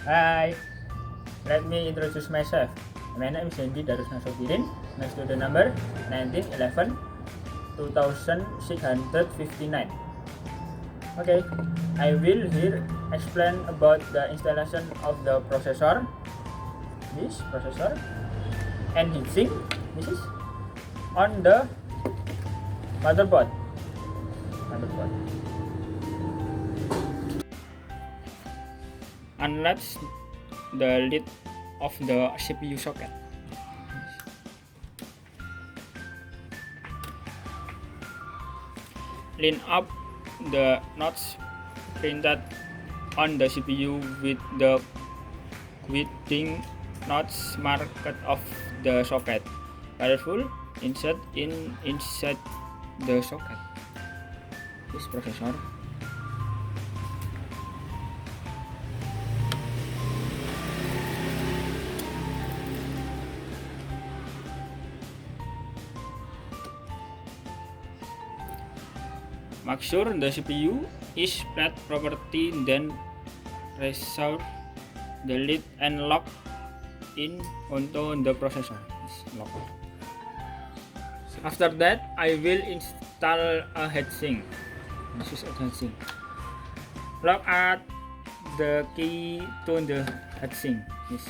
Hi, let me introduce myself. My name is Hendi, Darusna Shobirin. My student number 1911 2659. Okay, I will here explain about the installation of the processor. This processor and heatsink. This is on the motherboard. Unlatch the lid of the CPU socket. Line up the nodes printed on the CPU with the guiding nodes marked off the socket. Careful insert inside the socket. This processor. Make sure the CPU is flat properly, then resolve the lid and lock in onto the processor. Lock. After that, I will install a heatsink. This is a heatsink. Lock at the key to the heatsink. This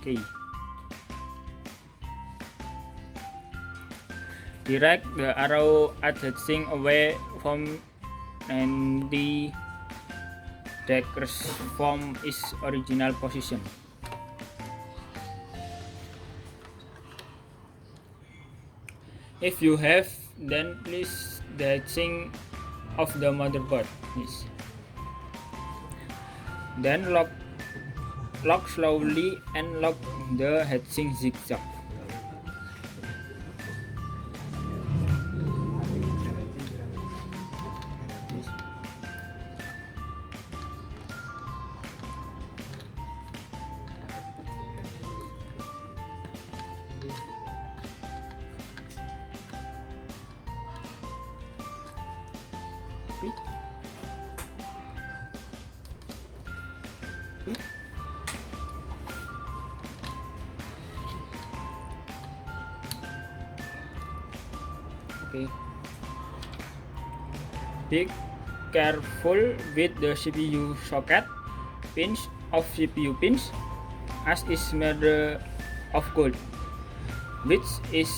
key. Direct the arrow at heatsink away from 90 degrees from its original position. If you have, then place the heatsink of the motherboard. Yes. Then lock slowly and lock the heatsink zigzag. Okay. Be careful with the CPU socket pins of CPU pins, as is made of gold, which is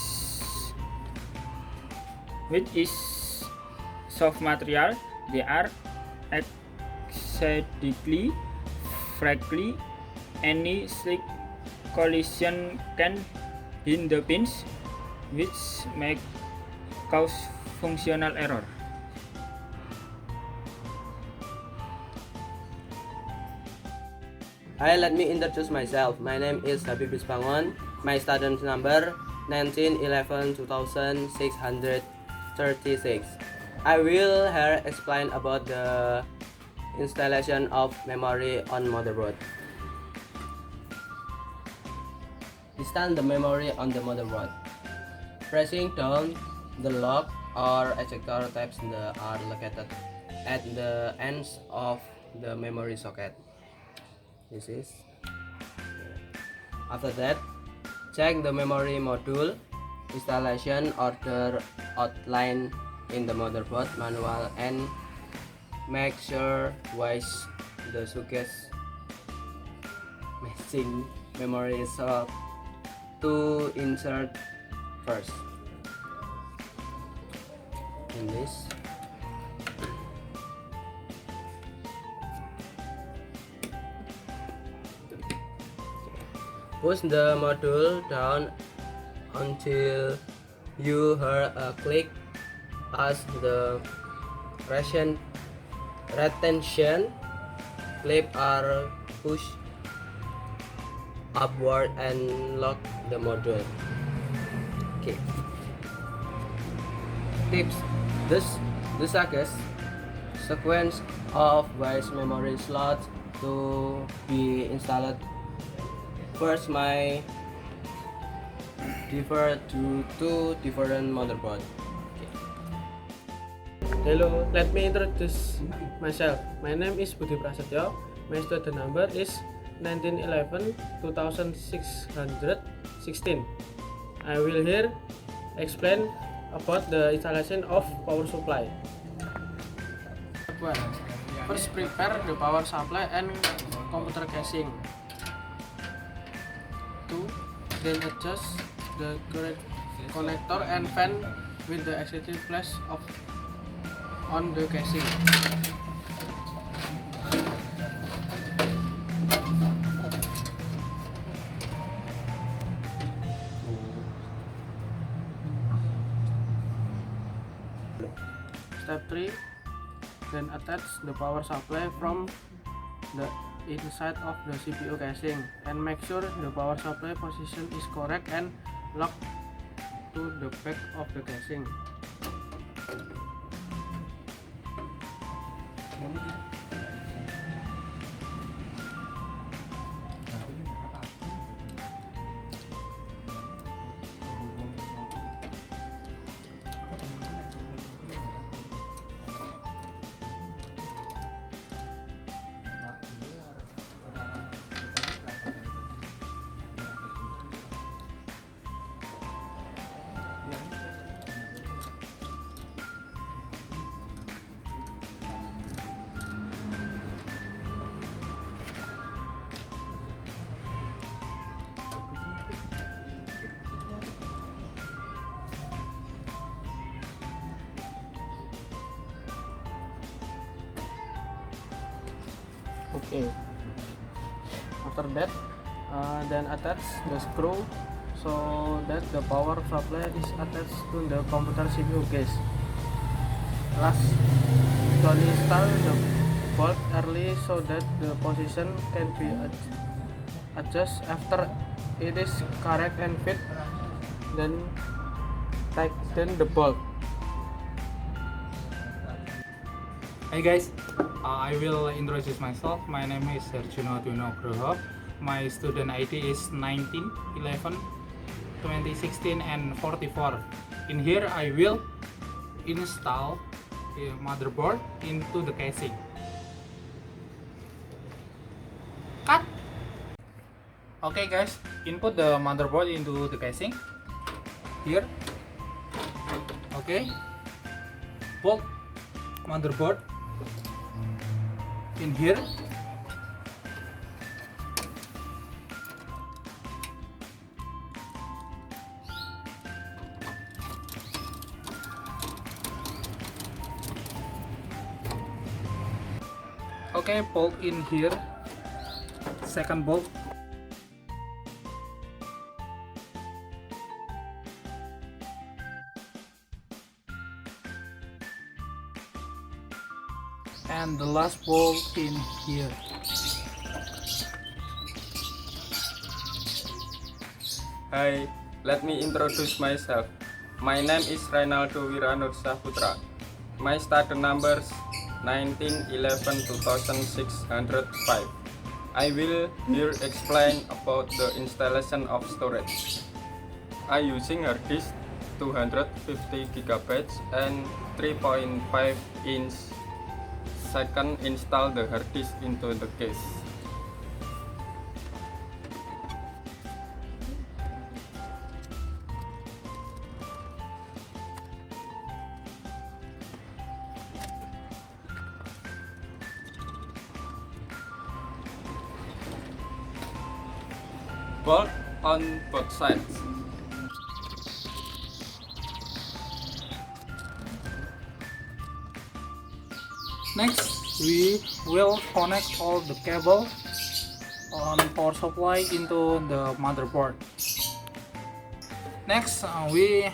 soft material. They are excessively fragile. Any slight collision can bend the pins, which may cause functional error. Hi, let me introduce myself. My name is Habib Hisbangun. My student number 1911 2636. I will here explain about the installation of memory on motherboard. Install the memory on the motherboard. Pressing down the lock or ejector tabs are located at the ends of the memory socket. This is. After that, check the memory module installation order outline in the motherboard manual and make sure which the sockets matching memory slot to insert first. In this, push the module down until you hear a click as the retention clip are pushed upward and lock the module. Okay. Tips: the sequence of which memory slots to be installed. First, my differ to two different motherboard. Hello, let me introduce myself. My name is Budi Prasetyo. My student number is 1911-2616. I will here explain about the installation of power supply. First, prepare the power supply and computer casing. 2. Then adjust the correct connector and fan with the existing flash on the casing. Step 3. Then attach the power supply from the inside of the CPU casing and make sure the power supply position is correct and locked to the back of the casing. Okay. After that, then attach the screw so that the power supply is attached to the computer CPU case. Last, don't install the bolt early so that the position can be adjusted after it is correct and fit. Then tighten the bolt. Hey guys, I will introduce myself. My name is Herjuno Dwi Nugroho. My student ID is 19, 11, 2016 and 44. In here I will install the motherboard into the casing. Cut! Okay guys, input the motherboard into the casing. Here. Okay. Bolt motherboard in here. Okay, bolt in here. Second bolt. And the last bolt in here. Hi, let me introduce myself. My name is Raynaldo Wira Nur S. My starter numbers 1911-2605. I will here explain about the installation of storage. I using hard disk 250 GB and 3.5 inch. Second, install the hard disk into the case. Bolt on both sides. Next, we will connect all the cable on power supply into the motherboard. Next, we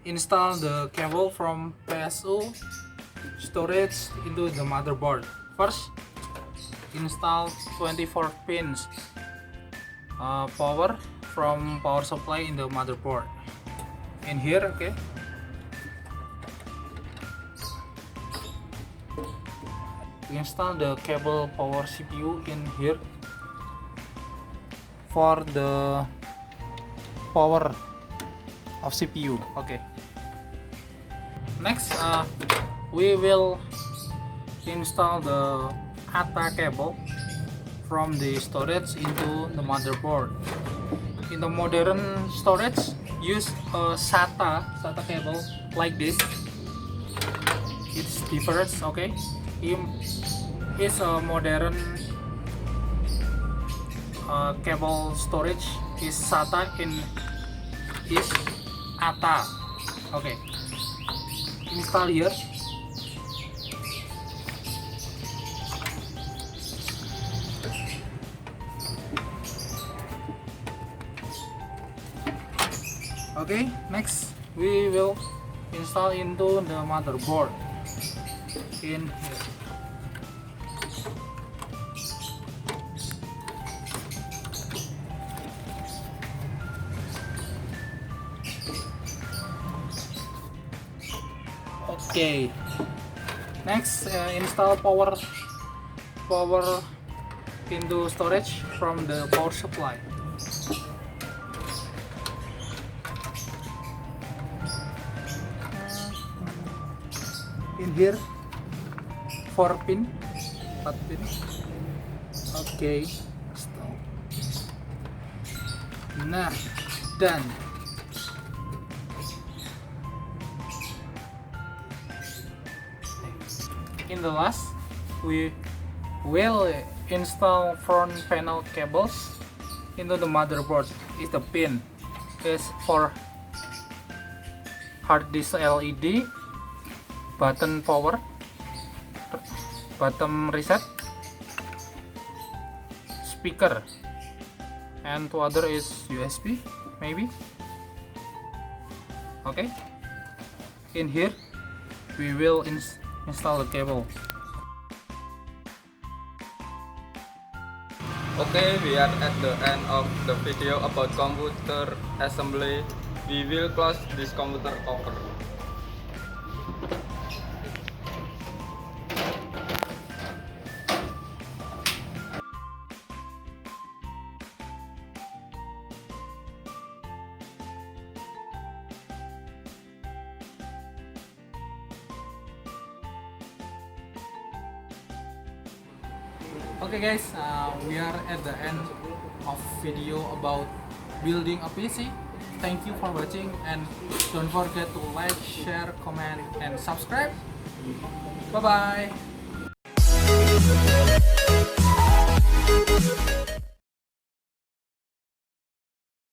install the cable from PSU storage into the motherboard. First, install 24 pins power from power supply in the motherboard. In here, okay. We install the cable power CPU in here for the power of CPU. Okay. Next, we will install the kata cable from the storage into the motherboard. In the modern storage, use a SATA cable like this. It's different, okay? It's a modern cable storage is SATA is ATA. Okay, install here. Okay, next we will install into the motherboard in here. Okay, next install power into storage from the power supply. In here 4 pin. Okay, stop. Nah, done. In the last, we will install front panel cables into the motherboard. Is the pin is for hard disk LED, button power, button reset, speaker, and two other is USB maybe. Okay, in here we will install the cable. Okay, we are at the end of the video about computer assembly. We will close this computer cover. Okay guys, we are at the end of video about building a PC. Thank you for watching and don't forget to like, share, comment, and subscribe. Bye bye.